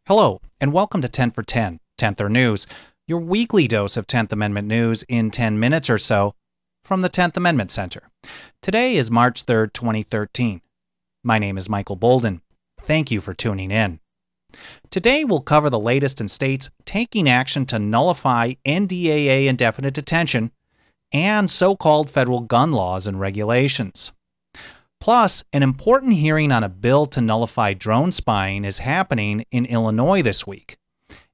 Hello, and welcome to 10 for 10, 10th News, your weekly dose of 10th Amendment news in 10 minutes or so from the 10th Amendment Center. Today is March 3rd, 2013. My name is Michael Bolden. Thank you for tuning in. Today we'll cover the latest in states taking action to nullify NDAA Indefinite Detention and so-called federal gun laws and regulations. Plus, an important hearing on a bill to nullify drone spying is happening in Illinois this week,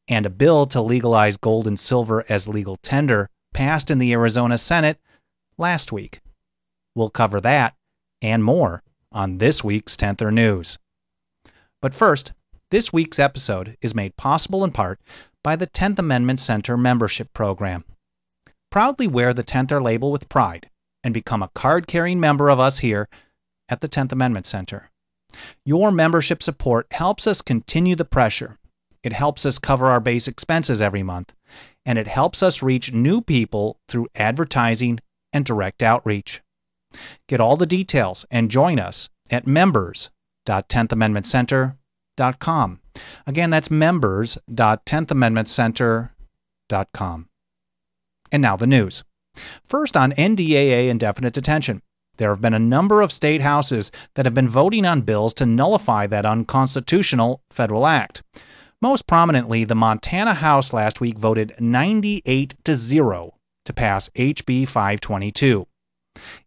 and a bill to legalize gold and silver as legal tender passed in the Arizona Senate last week. We'll cover that and more on this week's 10th News. But first, this week's episode is made possible in part by the 10th Amendment Center membership program. Proudly wear the 10th label with pride and become a card-carrying member of us here at the 10th Amendment Center. Your membership support helps us continue the pressure. It helps us cover our base expenses every month, and it helps us reach new people through advertising and direct outreach. Get all the details and join us at members.10thamendmentcenter.com. Again, that's members.10thamendmentcenter.com. And now the news. First, on NDAA Indefinite Detention. There have been a number of state houses that have been voting on bills to nullify that unconstitutional federal act. Most prominently, the Montana House last week voted 98-0 to pass HB 522.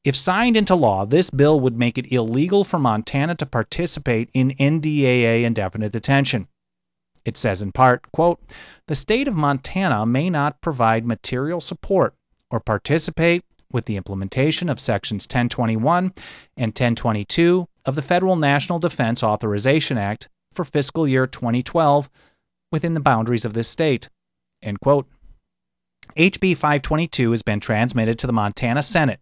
If signed into law, this bill would make it illegal for Montana to participate in NDAA indefinite detention. It says in part, quote, "The state of Montana may not provide material support or participate with the implementation of Sections 1021 and 1022 of the Federal National Defense Authorization Act for Fiscal Year 2012 within the boundaries of this state." End quote. HB 522 has been transmitted to the Montana Senate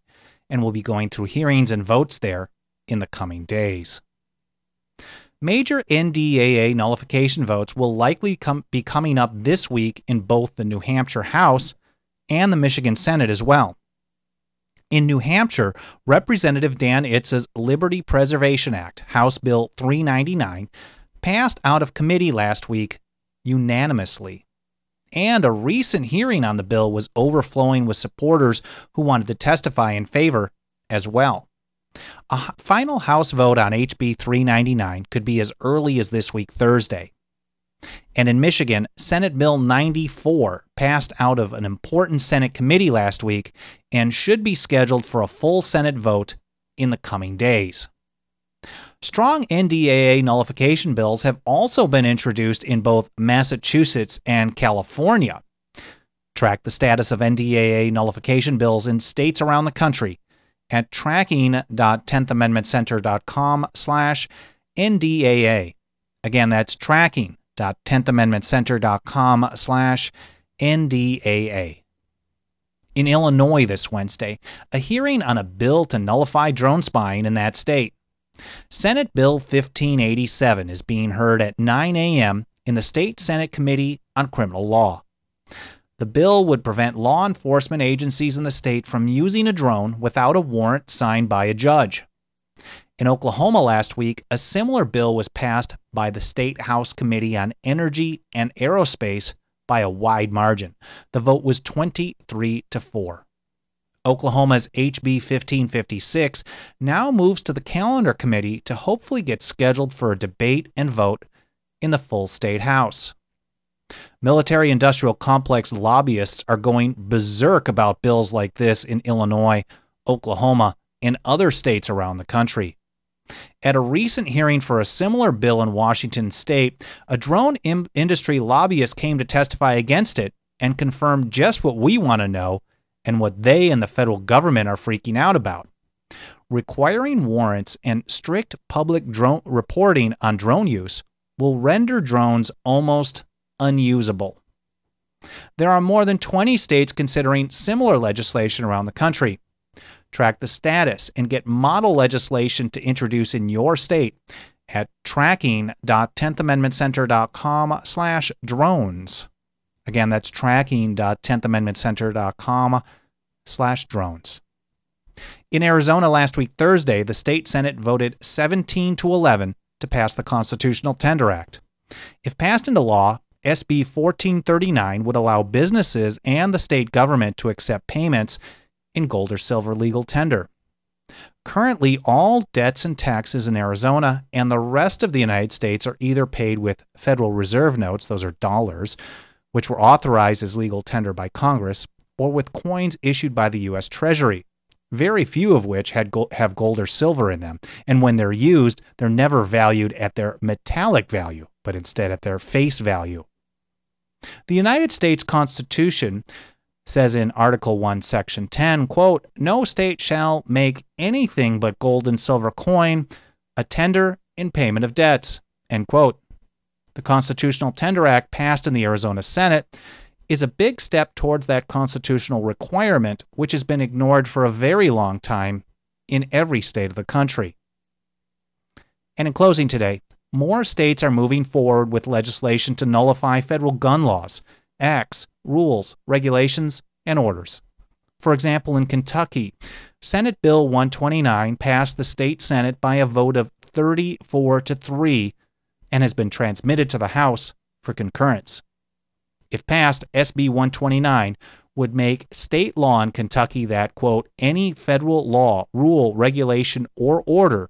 and will be going through hearings and votes there in the coming days. Major NDAA nullification votes will likely be coming up this week in both the New Hampshire House and the Michigan Senate as well. In New Hampshire, Representative Dan Itse's Liberty Preservation Act, House Bill 399, passed out of committee last week unanimously. And a recent hearing on the bill was overflowing with supporters who wanted to testify in favor as well. A final House vote on HB 399 could be as early as this week Thursday. And in Michigan, Senate Bill 94 passed out of an important Senate committee last week and should be scheduled for a full Senate vote in the coming days. Strong NDAA nullification bills have also been introduced in both Massachusetts and California. Track the status of NDAA nullification bills in states around the country at tracking.10thamendmentcenter.com/NDAA. Again, that's tracking.10thamendmentcenter.com/NDAA. In Illinois this Wednesday, a hearing on a bill to nullify drone spying in that state. Senate Bill 1587 is being heard at 9 a.m. in the State Senate Committee on Criminal Law. The bill would prevent law enforcement agencies in the state from using a drone without a warrant signed by a judge. In Oklahoma last week, a similar bill was passed by the State House Committee on Energy and Aerospace by a wide margin. The vote was 23-4. Oklahoma's HB 1556 now moves to the Calendar Committee to hopefully get scheduled for a debate and vote in the full state house. Military-industrial complex lobbyists are going berserk about bills like this in Illinois, Oklahoma, and other states around the country. At a recent hearing for a similar bill in Washington state, a drone industry lobbyist came to testify against it and confirmed just what we want to know and what they and the federal government are freaking out about. Requiring warrants and strict public drone reporting on drone use will render drones almost unusable. There are more than 20 states considering similar legislation around the country. Track the status and get model legislation to introduce in your state at tracking.10thamendmentcenter.com/drones. Again, that's tracking.10thamendmentcenter.com/drones. In Arizona last week Thursday, the state Senate voted 17-11 to pass the Constitutional Tender Act. If passed into law, SB 1439 would allow businesses and the state government to accept payments in gold or silver legal tender. Currently, all debts and taxes in Arizona and the rest of the United States are either paid with Federal Reserve notes, those are dollars, which were authorized as legal tender by Congress, or with coins issued by the U.S. Treasury, very few of which have gold or silver in them. And when they're used, they're never valued at their metallic value, but instead at their face value. The United States Constitution says in Article 1, Section 10, quote, "No state shall make anything but gold and silver coin a tender in payment of debts," end quote. The Constitutional Tender Act passed in the Arizona Senate is a big step towards that constitutional requirement, which has been ignored for a very long time in every state of the country. And in closing today, more states are moving forward with legislation to nullify federal gun laws, acts, rules, regulations, and orders. For example, in Kentucky, Senate Bill 129 passed the state Senate by a vote of 34-3 and has been transmitted to the House for concurrence. If passed, SB 129 would make state law in Kentucky that, quote, "any federal law, rule, regulation, or order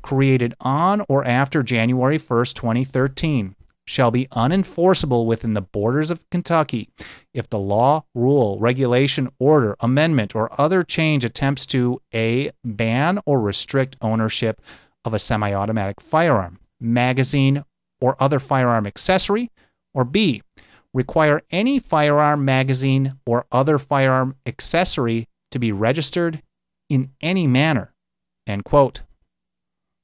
created on or after January 1st, 2013 shall be unenforceable within the borders of Kentucky if the law, rule, regulation, order, amendment, or other change attempts to A, ban or restrict ownership of a semi-automatic firearm, magazine, or other firearm accessory, or B, require any firearm, magazine, or other firearm accessory to be registered in any manner," end quote.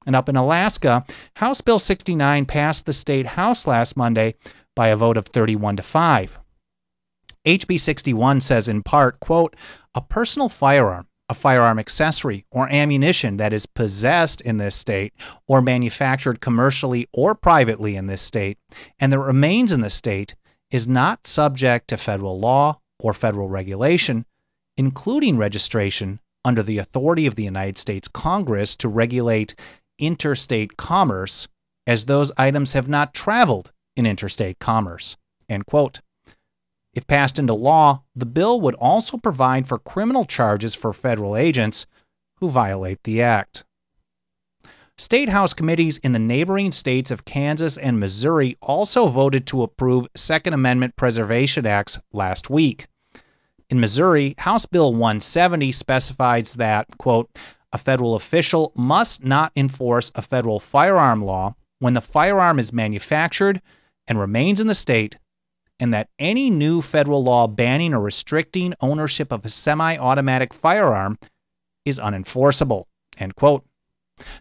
And up in Alaska, House Bill 69 passed the state House last Monday by a vote of 31-5. HB 61 says in part, quote, "A personal firearm, a firearm accessory, or ammunition that is possessed in this state or manufactured commercially or privately in this state and that remains in the state is not subject to federal law or federal regulation, including registration under the authority of the United States Congress to regulate interstate commerce, as those items have not traveled in interstate commerce," end quote. If passed into law, the bill would also provide for criminal charges for federal agents who violate the act. State House committees in the neighboring states of Kansas and Missouri also voted to approve Second Amendment Preservation Acts last week. In Missouri, House Bill 170 specifies that, quote, "a federal official must not enforce a federal firearm law when the firearm is manufactured and remains in the state, and that any new federal law banning or restricting ownership of a semi-automatic firearm is unenforceable," end quote.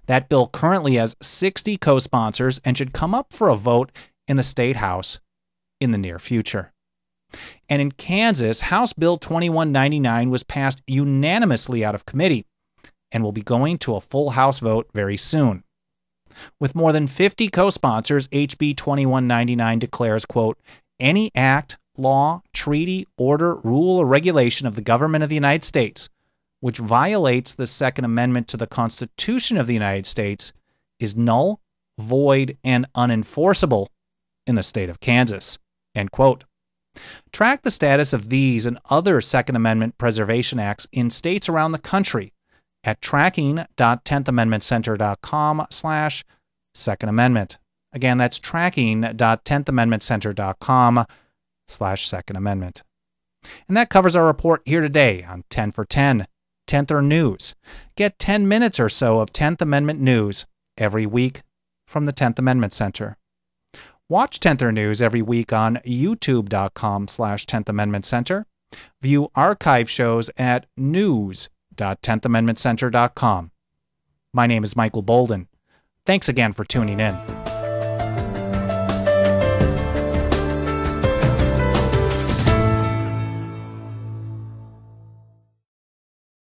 That bill currently has 60 co-sponsors and should come up for a vote in the state House in the near future. And in Kansas, House Bill 2199 was passed unanimously out of committee and will be going to a full House vote very soon. With more than 50 co-sponsors, HB 2199 declares, quote, "any act, law, treaty, order, rule, or regulation of the government of the United States which violates the Second Amendment to the Constitution of the United States is null, void, and unenforceable in the state of Kansas," end quote. Track the status of these and other Second Amendment Preservation Acts in states around the country at tracking.10thamendmentcenter.com/Second Amendment. Again, that's tracking.10thamendmentcenter.com/Second Amendment. And that covers our report here today on 10 for 10, 10th News. Get 10 minutes or so of 10th Amendment news every week from the 10th Amendment Center. Watch 10th News every week on youtube.com/10th Amendment Center. View archive shows at news.10thamendmentcenter.com. My name is Michael Bolden. Thanks again for tuning in.